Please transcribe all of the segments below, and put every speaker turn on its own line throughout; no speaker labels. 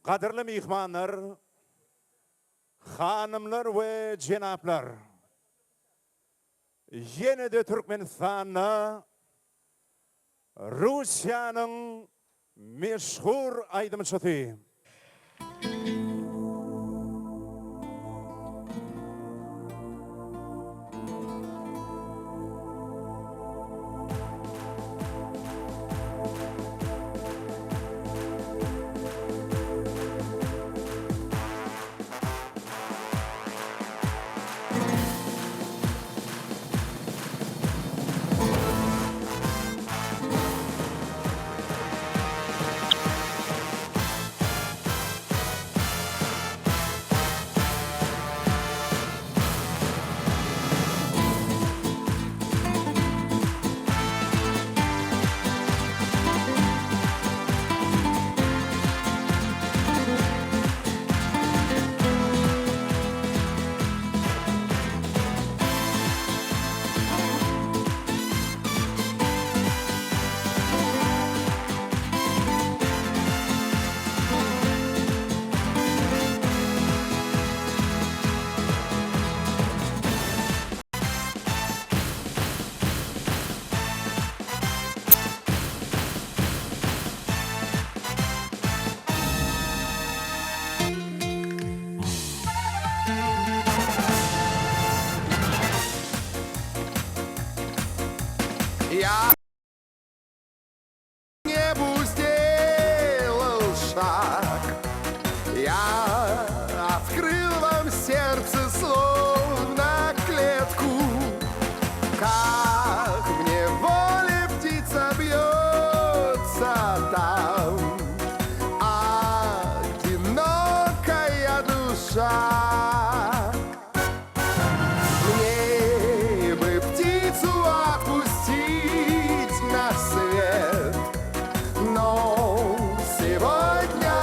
Qadrli mehmonlar, hanımlar ve cenaplar. Yine de Türkmenistan'ı Rusya'nın meşhur aydımçıtı.
Я небу сделал шаг, я открыл вам сердце словно клетку, как мне воле птица бьется там, одинокая душа. Мне бы птицу отпустить на свет, но сегодня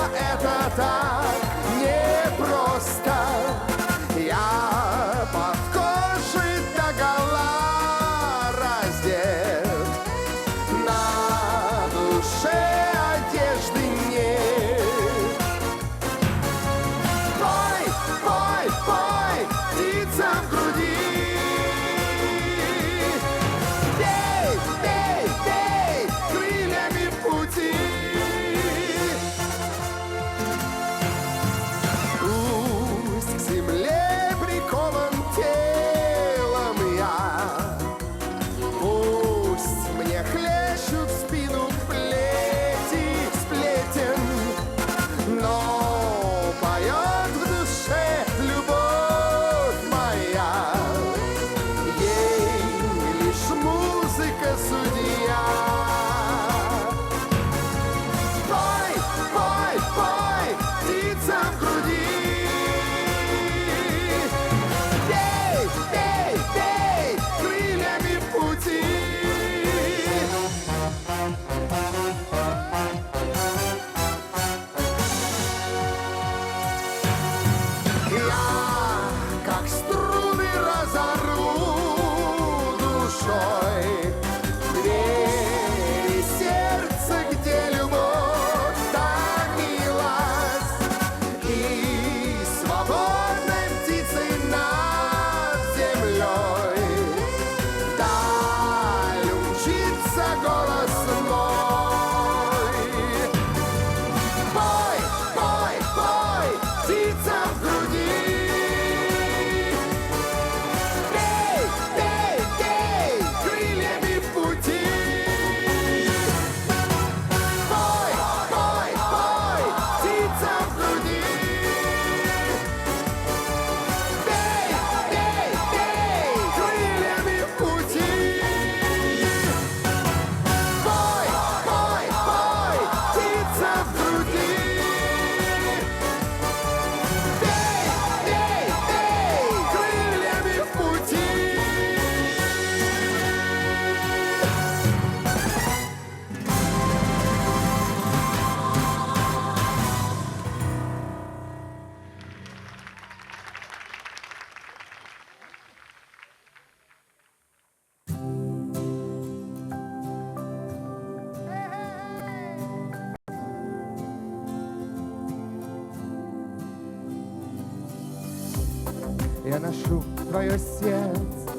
Я ношу твое сердце,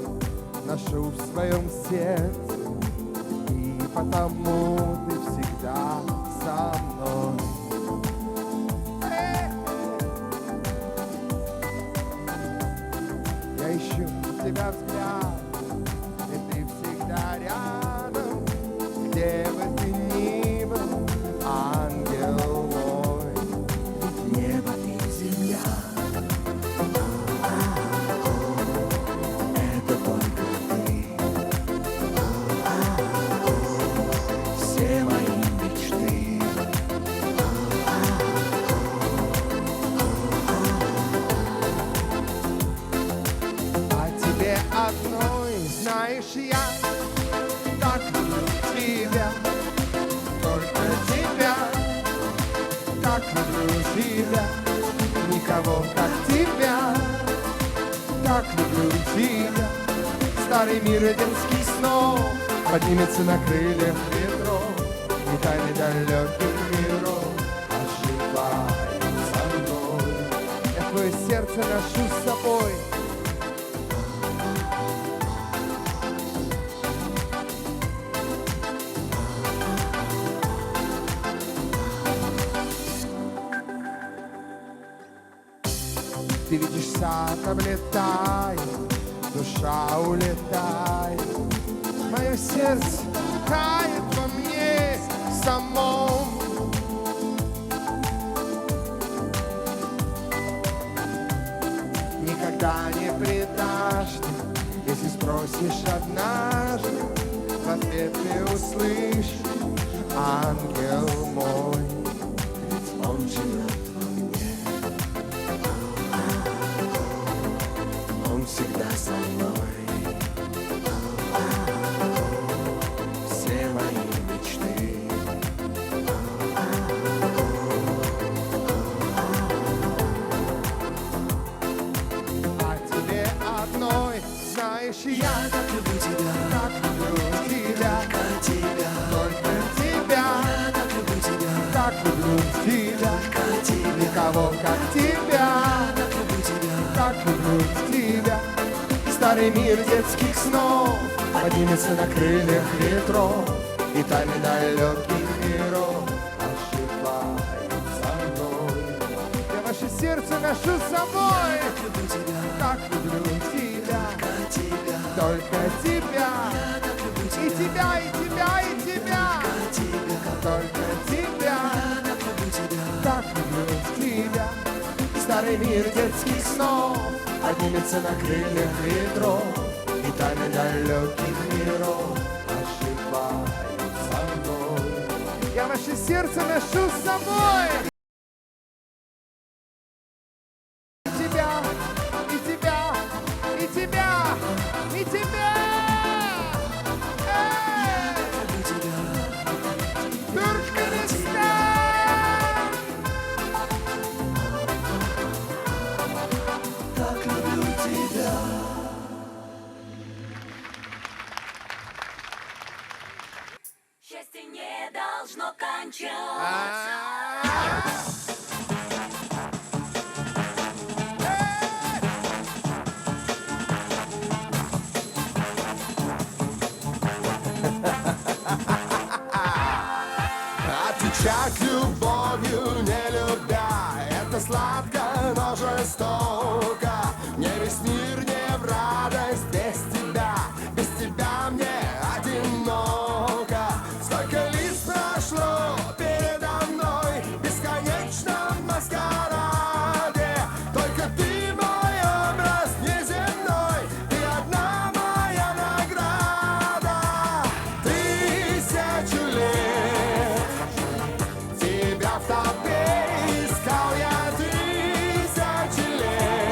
ношу в своем сердце, и потому ты всегда со мной. Я ищу тебя взгляд, и ты всегда рядом, где бы ты ни был, ангел мой.
Небо и земля, это только ты. Все мои мечты.
А тебе одной, знаешь, я так люблю тебя, только тебя, так люблю тебя, никого как тебя, так люблю тебя. Старый мир детских снов поднимется на крыльях ветров, и тайны далеких миров ошибает со мной. Я твое сердце ношу с собой. Ты видишь, сад облетает, душа улетает, мое сердце тает во мне самом. Никогда не предашь ты, если спросишь однажды, в ответ ты услышишь, ангел мой.
Ведь он живет во мне. Он всегда со мной. Все мои мечты.
А тебе одной, знаешь, я
Так люблю тебя,
так люблю тебя,
как тебя.
только тебя,
Так люблю тебя,
так люблю тебя,
как тебя.
никого как тебя,
Так люблю тебя,
так люблю тебя. Старый мир детских снов поднимется на крыльях ветров, и тайны далеких миров ошибает со мной. Я ваше сердце ношу с собой,
так люблю тебя,
так люблю тебя,
как тебя.
только тебя,
Так люблю
и
тебя,
тебя, и тебя, и тебя,
как тебя.
только тебя,
Так люблю тебя,
так люблю тебя. Старый мир детских снов поднимется на крыльях ветров, и тайны далеких миров ошибает со мной. Я ваше сердце ношу с собой. И тебя, и тебя, и тебя, и тебя. Эй!
люблю тебя.
Туркменистан!
Так люблю тебя.
Счастье не должно кончаться.
Отвечать любовью, не любя, это сладко, но жестоко. Мне весь мир не в радость без тебя мне одиноко. Сколько лиц прошло передо мной в бесконечном маскараде, только ты мой образ неземной, ты одна моя награда. Тысячу лет тебя в толпе искал я 1000 лет.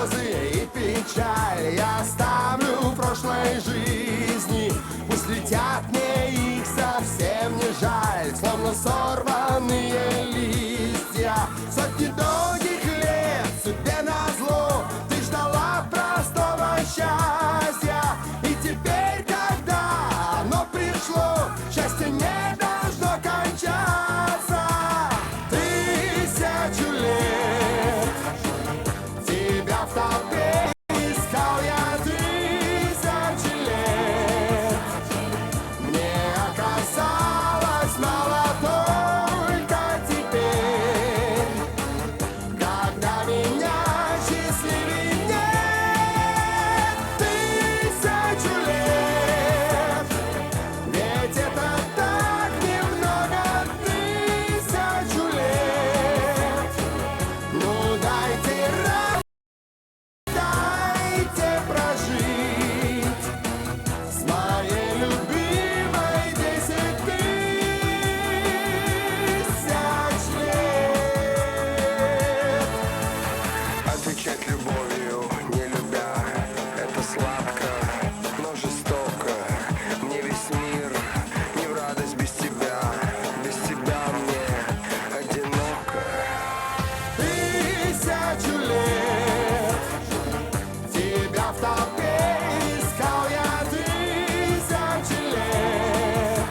слезы и печаль я оставлю в прошлой жизни. Пусть летят, мне их совсем не жаль, словно сорванные листья. Сотни долгих лет судьбе назло ты ждала простого счастья. И теперь, когда оно пришло, счастье не должно кончаться. 1000 лет тебя в толпе искал я 1000 лет. Мне оказалось мало только теперь, когда меня счастливей нет. 1000 лет, ведь это так немного. 1000 лет, ну дайте прожить с моей любимой 10 000 лет.
Отвечать любовью, не любя, это сладко, но жестоко. Мне весь мир не в радость без тебя мне одиноко.
1000 лет тебя в толпе искал я 1000 лет.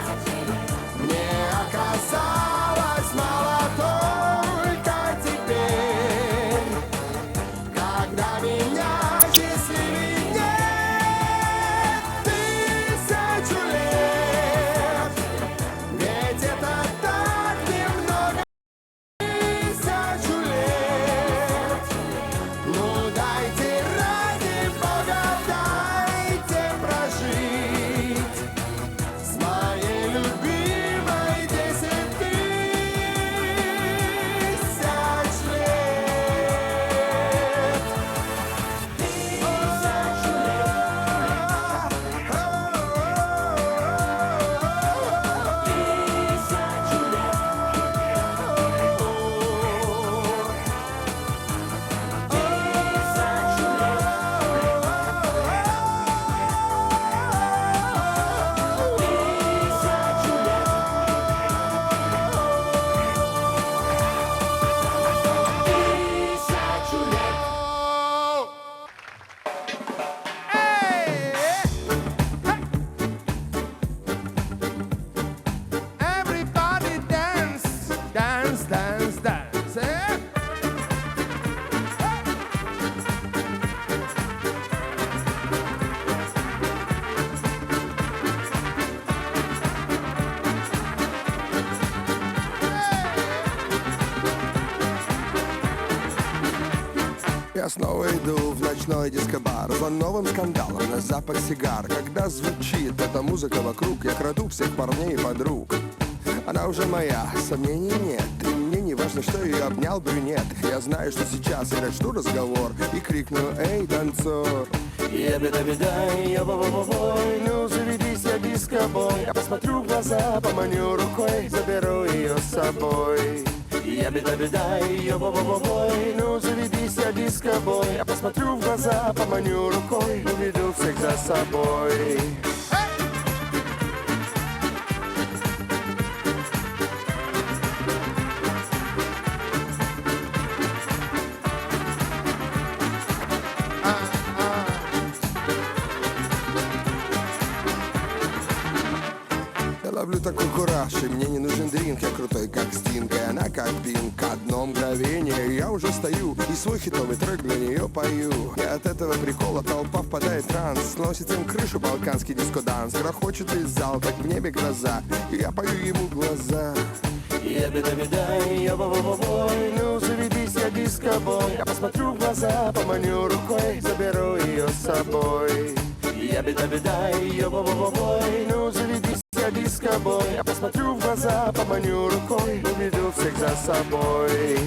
Мне оказалось мало только теперь, когда меня счастливей нет. 1000 лет, ведь это так немного. 1000 лет, ну дайте ради Бога, дайте прожить с моей любимой 10 000 Everybody dance, dance, dance, dance, eh?
Я снова иду в ночной дискобар за новым скандалом на запах сигар. Когда звучит эта музыка вокруг, я краду всех парней и подруг. Она уже моя, сомнений нет. И мне не важно, что ее обнял брюнет. Я знаю, что сейчас я начну разговор и крикну: эй, танцор! Я беда-беда, я бой, ну заведись, я дискобой. Я посмотрю в глаза, поманю рукой, заберу ее с собой. Я беда-беда, я бой, ну заведись, я дискобой. Я посмотрю в глаза, поманю рукой, уведу всех за собой. Я ловлю такой кураж, и мне не нужен дринк. Я крутой, как Стинг, и она как Пинк. Одно мгновение, я уже стою и свой хитовый трек для нее пою. И от этого прикола толпа впадает в транс. Сносит им крышу балканский диско-данс. Грохочет весь зал, как в небе гроза. И я пою ему в глаза. Я беда-беда, я бой, ну заведись, я дискобой. Я посмотрю в глаза, поманю рукой, заберу ее с собой. Я беда-беда, я бой, ну заведись, я дискобой. Я посмотрю в глаза, поманю рукой, уведу всех за собой.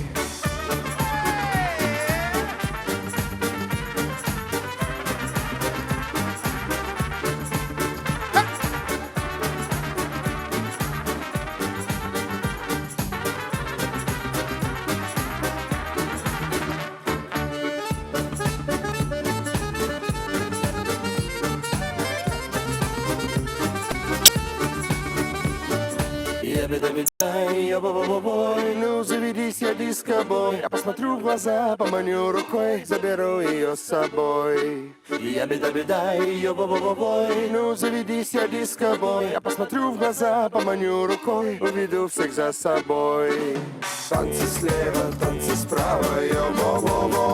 Яби-даби-дай,
Ой, ну заведись, я дискобой. Я посмотрю в глаза, поманю рукой, заберу ее с собой.
яби-даби-дай,
Ой, ну заведись, я дискобой. Я посмотрю в глаза, поманю рукой, уведу всех за собой. Танцы слева, танцы справа,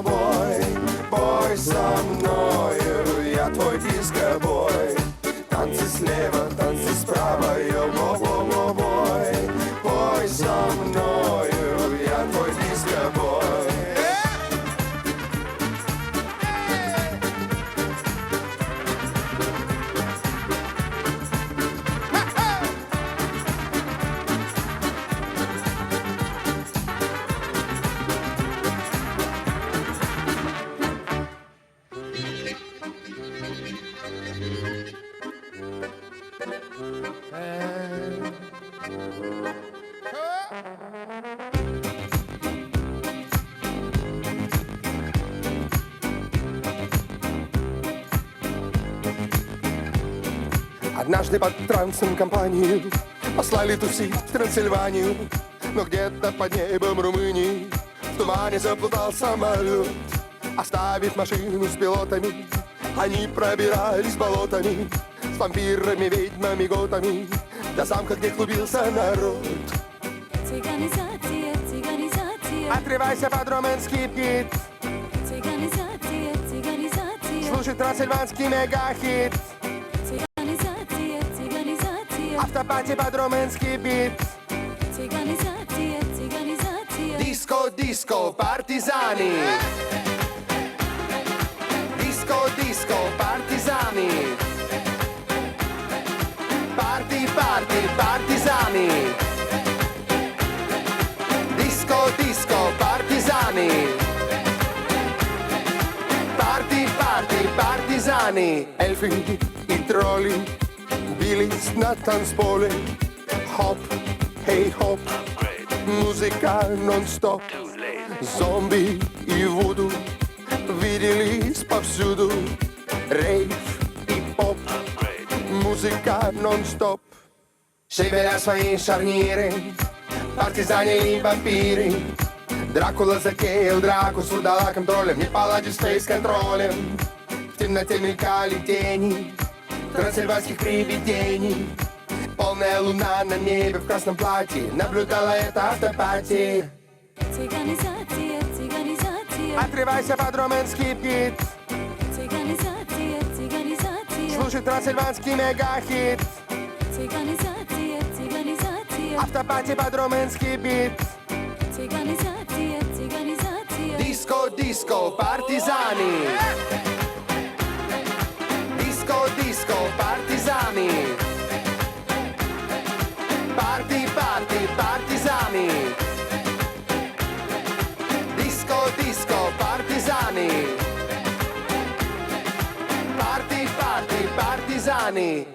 бой. Бой со мною, я твой дискобой. Танцы слева, танцы справа, бой. Бой со мною, я твой дискобой. Однажды под трансом компанию послали тусить в Трансильванию, но где-то под небом Румынии в тумане заплутал самолет. Оставив машину с пилотами, они пробирались болотами с вампирами, ведьмами, готами до замка, где клубился народ.
Цыганизация, цыганизация,
Отрывайся под румынский бит,
цыганизация, цыганизация,
слушай трансильванский мегахит.
цыганизация, цыганизация,
Автопати под румынский бит.
цыганизация, цыганизация,
Диско, диско, партизани. Диско, диско, партизани. Парти, парти, партизани. Диско, диско, партизани. Парти, парти, партизани. Эльфы и тролли бились на танцполе. Хоп, хей, хоп. Музыка нон-стоп. Зомби и вуду виделись повсюду. Рейв и поп. Музыка нон-стоп. Шевеля свои шарниры, партизане и вампиры. Дракула затеял драку с вурдалаком троллем, не поладив с фейс-контролем. В темноте мелькали тени трансильванских привидений. Полная луна на небе в красном платье наблюдала это автопати.
цыганизация, цыганизация,
Отрывайся под румынский бит,
цыганизация, цыганизация,
слушай трансильванский мегахит.
цыганизация, цыганизация,
Автопати под румынский бит.
цыганизация, цыганизация,
Диско, диско, партизани. Диско, диско, партизани. Party, party, partizani. Disco, disco, partizani. Party, party, partizani.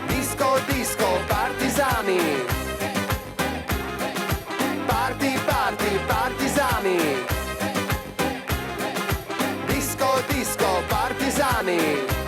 Disco, disco, partizani. Party, party, partizani. Disco, disco, partizani.